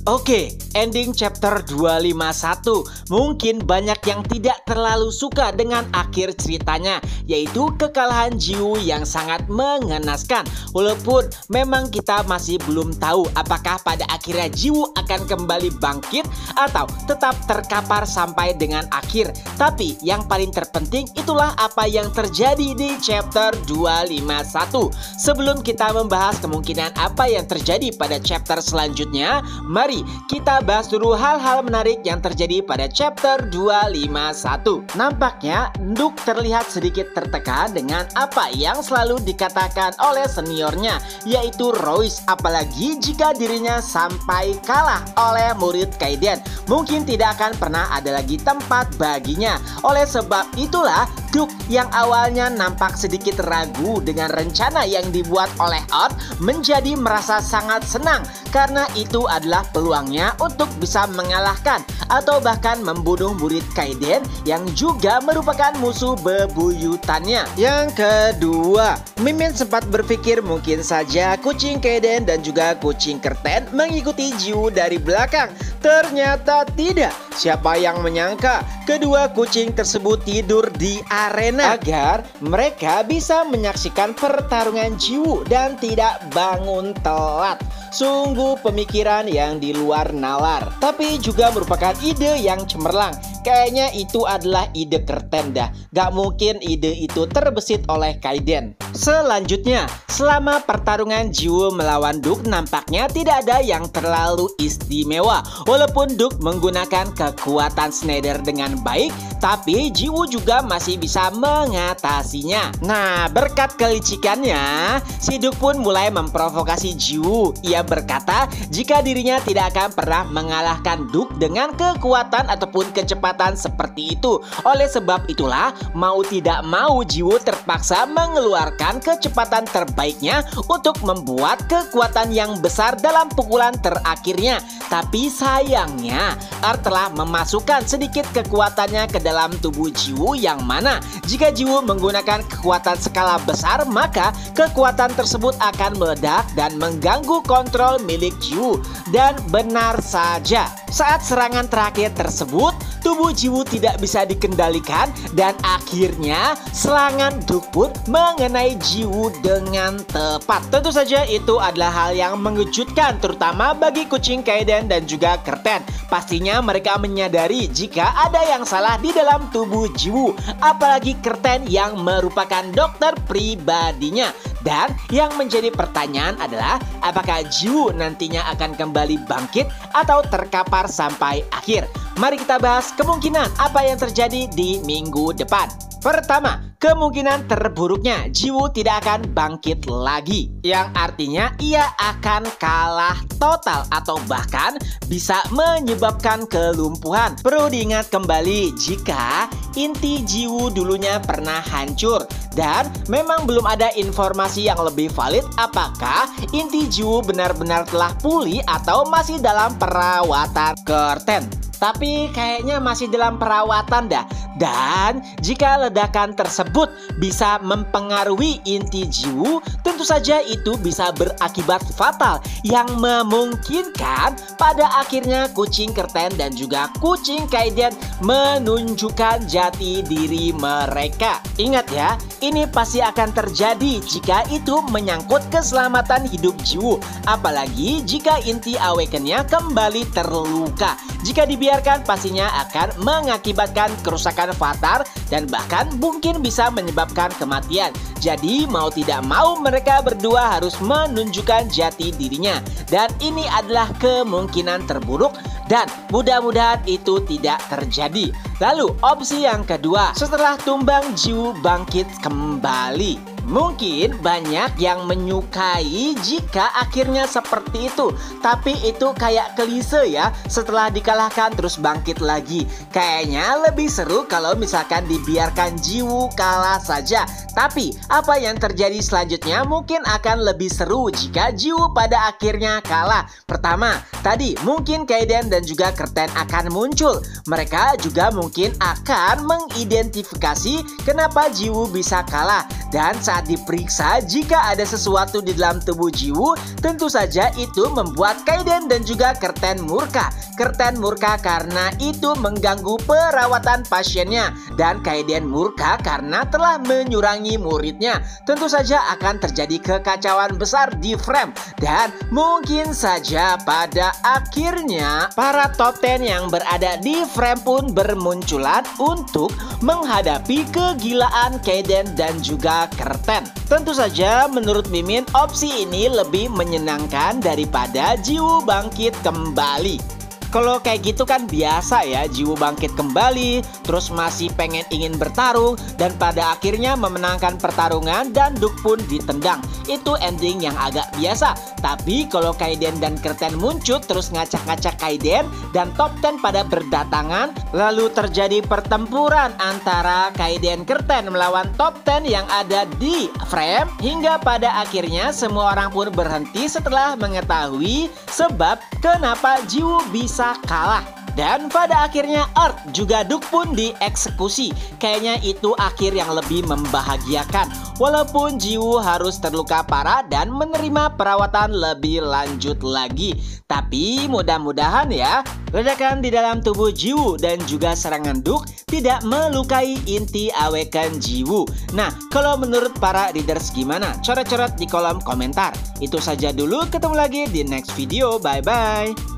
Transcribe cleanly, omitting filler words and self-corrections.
Oke, ending chapter 251. Mungkin banyak yang tidak terlalu suka dengan akhir ceritanya, yaitu kekalahan Jiwoo yang sangat mengenaskan. Walaupun memang kita masih belum tahu apakah pada akhirnya Jiwoo akan kembali bangkit atau tetap terkapar sampai dengan akhir. Tapi yang paling terpenting itulah apa yang terjadi di chapter 251. Sebelum kita membahas kemungkinan apa yang terjadi pada chapter selanjutnya, mari kita bahas dulu hal-hal menarik yang terjadi pada chapter 251. Nampaknya Nduk terlihat sedikit tertekan dengan apa yang selalu dikatakan oleh seniornya, yaitu Royce. Apalagi jika dirinya sampai kalah oleh murid Kaiden, mungkin tidak akan pernah ada lagi tempat baginya. Oleh sebab itulah Nduk yang awalnya nampak sedikit ragu dengan rencana yang dibuat oleh Earth menjadi merasa sangat senang, karena itu adalah peluangnya untuk bisa mengalahkan atau bahkan membunuh murid Kaiden yang juga merupakan musuh bebuyutannya. Yang kedua, Mimin sempat berpikir mungkin saja kucing Kaiden dan juga kucing Kerten mengikuti Jiwoo dari belakang. Ternyata tidak. Siapa yang menyangka kedua kucing tersebut tidur di arena agar mereka bisa menyaksikan pertarungan Jiwoo dan tidak bangun telat. Sungguh pemikiran yang di luar nalar, tapi juga merupakan ide yang cemerlang. Kayaknya itu adalah ide Kerten dah. Gak mungkin ide itu terbesit oleh Kaiden. Selanjutnya, selama pertarungan Jiwoo melawan Nduk nampaknya tidak ada yang terlalu istimewa. Walaupun Nduk menggunakan kekuatan Schneider dengan baik, tapi Jiwoo juga masih bisa mengatasinya. Nah, berkat kelicikannya, si Nduk pun mulai memprovokasi Jiwoo. Ia berkata jika dirinya tidak akan pernah mengalahkan Nduk dengan kekuatan ataupun kecepatan seperti itu. Oleh sebab itulah, mau tidak mau Jiwoo terpaksa mengeluarkan kecepatan terbaiknya untuk membuat kekuatan yang besar dalam pukulan terakhirnya. Tapi sayangnya, Earth telah memasukkan sedikit kekuatannya ke dalam tubuh Jiwoo, yang mana jika Jiwoo menggunakan kekuatan skala besar, maka kekuatan tersebut akan meledak dan mengganggu kontrol milik Jiwoo. Dan benar saja, saat serangan terakhir tersebut, tubuh Jiwoo tidak bisa dikendalikan dan akhirnya serangan Nduk pun mengenai Jiwoo dengan tepat. Tentu saja itu adalah hal yang mengejutkan, terutama bagi kucing Kaiden dan juga Kerten. Pastinya mereka menyadari jika ada yang salah di dalam tubuh Jiwoo, apalagi Kerten yang merupakan dokter pribadinya. Dan yang menjadi pertanyaan adalah apakah Jiwoo nantinya akan kembali bangkit atau terkapar sampai akhir. Mari kita bahas kemungkinan apa yang terjadi di minggu depan. Pertama, kemungkinan terburuknya Jiwoo tidak akan bangkit lagi, yang artinya ia akan kalah total atau bahkan bisa menyebabkan kelumpuhan. Perlu diingat kembali jika inti Jiwoo dulunya pernah hancur, dan memang belum ada informasi yang lebih valid apakah inti Jiwoo benar-benar telah pulih atau masih dalam perawatan Kerten. Tapi kayaknya masih dalam perawatan dah. Dan jika ledakan tersebut bisa mempengaruhi inti Jiwoo, tentu saja itu bisa berakibat fatal yang memungkinkan pada akhirnya kucing Kerten dan juga kucing Kaiden menunjukkan jati diri mereka. Ingat ya, ini pasti akan terjadi jika itu menyangkut keselamatan hidup Jiwoo, apalagi jika inti Awaken-nya kembali terluka. Jika dibiarkan, pastinya akan mengakibatkan kerusakan fatal dan bahkan mungkin bisa menyebabkan kematian. Jadi mau tidak mau mereka berdua harus menunjukkan jati dirinya, dan ini adalah kemungkinan terburuk dan mudah-mudahan itu tidak terjadi. Lalu opsi yang kedua, setelah tumbang Jiwoo bangkit kembali. Mungkin banyak yang menyukai jika akhirnya seperti itu, tapi itu kayak klise ya, setelah dikalahkan terus bangkit lagi. Kayaknya lebih seru kalau misalkan dibiarkan Jiwoo kalah saja. Tapi apa yang terjadi selanjutnya mungkin akan lebih seru jika Jiwoo pada akhirnya kalah. Pertama, tadi mungkin Kaiden dan juga Kerten akan muncul. Mereka juga mungkin akan mengidentifikasi kenapa Jiwoo bisa kalah. Dan saat diperiksa, jika ada sesuatu di dalam tubuh Jiwoo, tentu saja itu membuat Kaiden dan juga Kerten murka. Kerten murka karena itu mengganggu perawatan pasiennya, dan Kaiden murka karena telah menyurangi muridnya. Tentu saja akan terjadi kekacauan besar di frame, dan mungkin saja pada akhirnya para top 10 yang berada di frame pun bermunculan untuk menghadapi kegilaan Kaiden dan juga Kerten. Tentu saja menurut Mimin opsi ini lebih menyenangkan daripada Jiwoo bangkit kembali. Kalau kayak gitu kan biasa ya, Jiwoo bangkit kembali, terus masih ingin bertarung, dan pada akhirnya memenangkan pertarungan dan Duk pun ditendang. Itu ending yang agak biasa. Tapi kalau Kaiden dan Kerten muncul terus ngacak-ngacak Kaiden dan top 10 pada berdatangan, lalu terjadi pertempuran antara Kaiden Kerten melawan top 10 yang ada di frame, hingga pada akhirnya semua orang pun berhenti setelah mengetahui sebab kenapa Jiwoo bisa kalah. Dan pada akhirnya Earth juga Duk pun dieksekusi. Kayaknya itu akhir yang lebih membahagiakan. Walaupun Jiwoo harus terluka parah dan menerima perawatan lebih lanjut lagi. Tapi mudah-mudahan ya, ledakan di dalam tubuh Jiwoo dan juga serangan Duk tidak melukai inti Awaken Jiwoo. Nah, kalau menurut para readers gimana? Coret-coret di kolom komentar. Itu saja dulu, ketemu lagi di next video. Bye-bye.